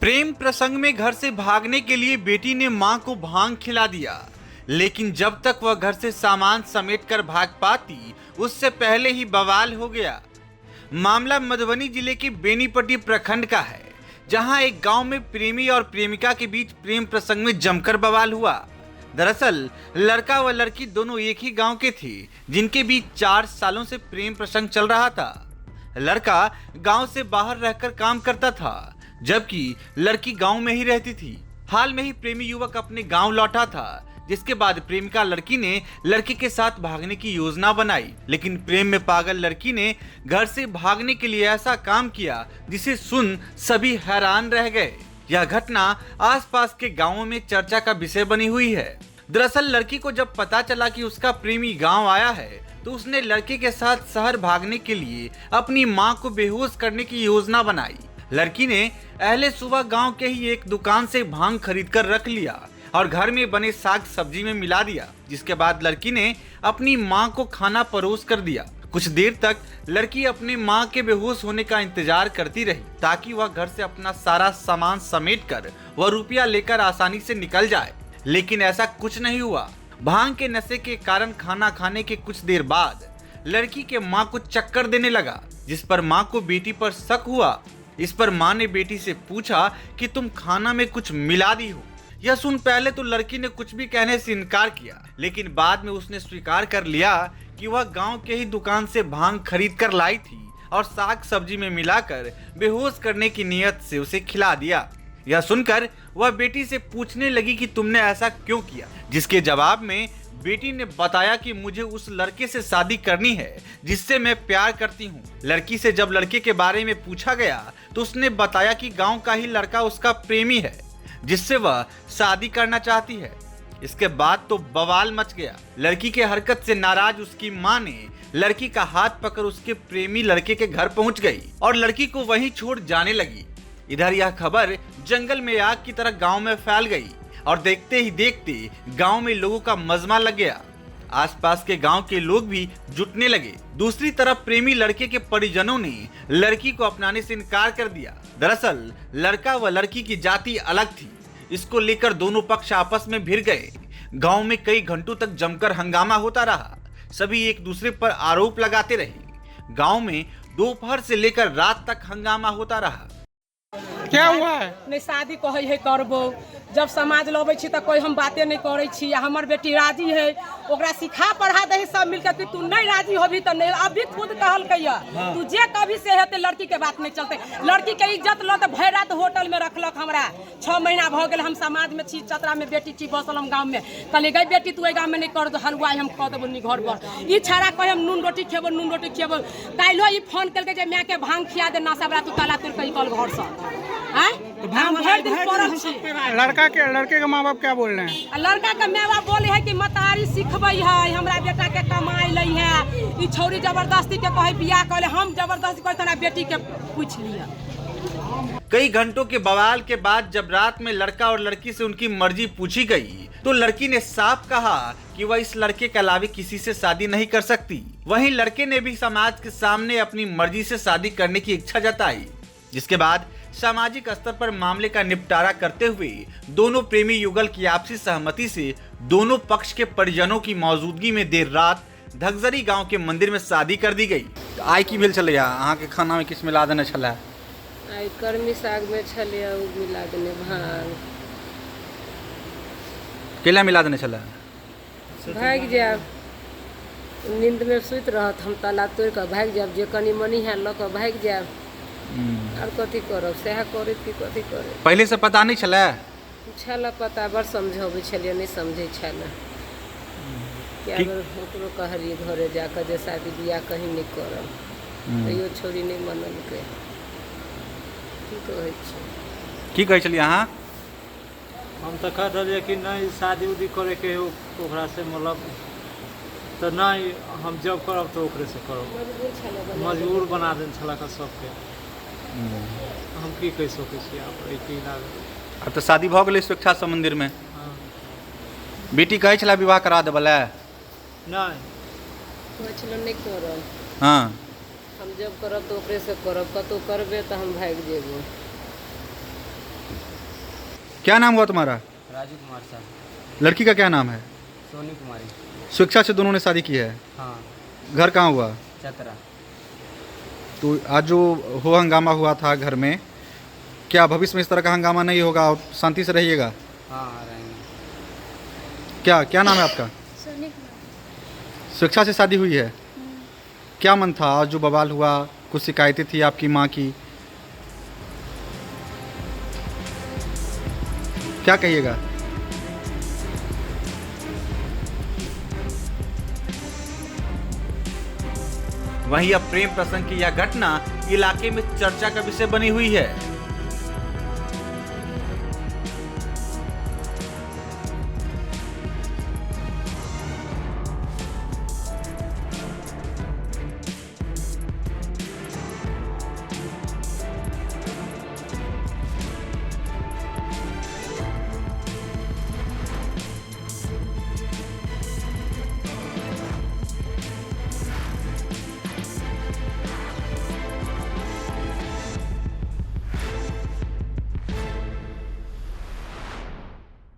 प्रेम प्रसंग में घर से भागने के लिए बेटी ने मां को भांग खिला दिया, लेकिन जब तक वह घर से सामान समेटकर भाग पाती उससे पहले ही बवाल हो गया। मामला मधुबनी जिले के बेनीपट्टी प्रखंड का है, जहां एक गांव में प्रेमी और प्रेमिका के बीच प्रेम प्रसंग में जमकर बवाल हुआ। दरअसल लड़का व लड़की दोनों एक ही गांव के थे, जिनके बीच 4 सालों से प्रेम प्रसंग चल रहा था। लड़का गांव से बाहर रहकर काम करता था, जबकि लड़की गांव में ही रहती थी। हाल में ही प्रेमी युवक अपने गांव लौटा था, जिसके बाद प्रेमिका लड़की ने लड़के के साथ भागने की योजना बनाई, लेकिन प्रेम में पागल लड़की ने घर से भागने के लिए ऐसा काम किया जिसे सुन सभी हैरान रह गए। यह घटना आसपास के गांवों में चर्चा का विषय बनी हुई है। दरअसल लड़की को जब पता चला कि उसका प्रेमी गांव आया है, तो उसने लड़के के साथ शहर भागने के लिए अपनी मां को बेहोश करने की योजना बनाई। लड़की ने अहले सुबह गांव के ही एक दुकान से भांग खरीद कर रख लिया और घर में बने साग सब्जी में मिला दिया, जिसके बाद लड़की ने अपनी मां को खाना परोस कर दिया। कुछ देर तक लड़की अपनी मां के बेहोश होने का इंतजार करती रही, ताकि वह घर से अपना सारा सामान समेटकर वह रुपया लेकर आसानी से निकल जाए, लेकिन ऐसा कुछ नहीं हुआ। भांग के नशे के कारण खाना खाने के कुछ देर बाद लड़की के मां को चक्कर देने लगा, जिस पर मां को बेटी पर शक हुआ। इस पर मां ने बेटी से पूछा कि तुम खाना में कुछ मिला दी हो। यह सुन पहले तो लड़की ने कुछ भी कहने से इनकार किया, लेकिन बाद में उसने स्वीकार कर लिया कि वह गांव के ही दुकान से भांग खरीद कर लाई थी और साग सब्जी में मिलाकर बेहोश करने की नीयत से उसे खिला दिया। यह सुनकर वह बेटी से पूछने लगी कि तुमने ऐसा क्यों किया, जिसके जवाब में बेटी ने बताया कि मुझे उस लड़के से शादी करनी है जिससे मैं प्यार करती हूँ। लड़की से जब लड़के के बारे में पूछा गया तो उसने बताया कि गांव का ही लड़का उसका प्रेमी है, जिससे वह शादी करना चाहती है। इसके बाद तो बवाल मच गया। लड़की के हरकत से नाराज उसकी मां ने लड़की का हाथ पकड़ उसके प्रेमी लड़के के घर पहुंच गई और लड़की को वहीं छोड़ जाने लगी। इधर यह खबर जंगल में आग की तरह गांव में फैल गई और देखते ही देखते गांव में लोगों का मजमा लग गया। आसपास के गांव के लोग भी जुटने लगे। दूसरी तरफ प्रेमी लड़के के परिजनों ने लड़की को अपनाने से इनकार कर दिया। दरअसल लड़का व लड़की की जाति अलग थी। इसको लेकर दोनों पक्ष आपस में भिड़ गए। गांव में कई घंटों तक जमकर हंगामा होता रहा। सभी एक दूसरे पर आरोप लगाते रहे। गांव में दोपहर से लेकर रात तक हंगामा होता रहा। क्या हुआ है? नहीं शादी कहे है करबो, जब समाज लबे छी तो कोई हम बातें नहीं करे छी। हमर बेटी राजी है, ओकरा सिखा पढ़ा दे सब मिलकर कि तू नहीं राजी होभी तो नहीं। अभी खुद कहल कहिया तू जे कभी से हेते लड़की के बात नहीं चलते। लड़की के इज्जत लो तो भर रात होटल में रखलक। हमरा 6 महीना भ गेल, हम समाज में छी, चतरा में बेटी छी, बसल हम गांव में। कहले गई बेटी तू गांव में नहीं कर दो हलवाई, हम कह देबो नी घर पर। ई छाड़ा कहे हम नून रोटी खेबो, नून रोटी खेबो। काइलो ई फोन करके जे मैं के भांग खिया दे नशा बरा, तू ताला तोड़ के निकल घर से। लड़के के माँ बाप क्या बोल रहे हैं? लड़का के माँ बाप बोले है कि मतारी सिखबे है, हमरा बेटा के कमाई लै है। ई छौरी जबरदस्ती के कहे बियाह करे, हम जबरदस्ती करे तोरा बेटी के पूछ लिया। कई घंटों के बवाल के बाद जब रात में लड़का और लड़की से उनकी मर्जी पूछी गई, तो लड़की ने साफ कहा कि वह इस लड़के के अलावा किसी से शादी नहीं कर सकती। वहीं लड़के ने भी समाज के सामने अपनी मर्जी से शादी करने की इच्छा जताई, जिसके बाद सामाजिक स्तर पर मामले का निपटारा करते हुए दोनों प्रेमी युगल की आपसी सहमति से दोनों पक्ष के परिजनों की मौजूदगी में देर रात धगजरी गांव के मंदिर में शादी कर दी गई। आइ की भेल छलैया अहाँ के खाना में किस मिला देने छलै? आई कर्मी साग में छलिया उ मिला देने भांग। केला मिला देने छलै? भाग जाब, नींद में सुत रहत, हम ताला तोड़ के भाग जाब। जे कनी मनी है ल के भाग जाब। और कथी करब, सेहा करे कि कथी करे। पहले से पता नहीं छलै? छला पता, बड़ समझाबे छलिए, नहीं समझे छला। क्या ओकरो कहलिए घरे जाकर जे शादी बियाह कहीं नहीं करब, तैयो छोरी नहीं मनल के। की कहै छी? की कहै छलिए अहाँ? हम तो कह रही कि नहीं शादी उदी करे के ओकरा से, मतलब तो नहीं हम जब करब तो ओकरे से करब। मजबूर बना देन छला का सबके। हम की कह सकै छी अब तो शादी भ गेलै स्वेच्छा से मंदिर में। बेटी कहै छला विवाह करा देबे ला? नहीं कहै छला नहीं करब। हाँ हम जब करब तो ओकरे से करब, कतौ करबे तो हम भाग जेबो। क्या नाम हुआ तुम्हारा? राजू कुमार साहब। लड़की का क्या नाम है? सोनी कुमारी। स्वेच्छा से दोनों ने शादी की है? हाँ। घर कहाँ हुआ? चतरा। तो आज जो हंगामा हुआ था घर में, क्या भविष्य में इस तरह का हंगामा नहीं होगा और शांति से रहिएगा? हाँ रहेंगे। क्या क्या नाम है आपका? सोनी कुमार। स्वेच्छा से शादी हुई है? क्या मन था आज जो बवाल हुआ? कुछ शिकायतें थी आपकी माँ की, क्या कहिएगा? वहीं अब प्रेम प्रसंग की यह घटना इलाके में चर्चा का विषय बनी हुई है।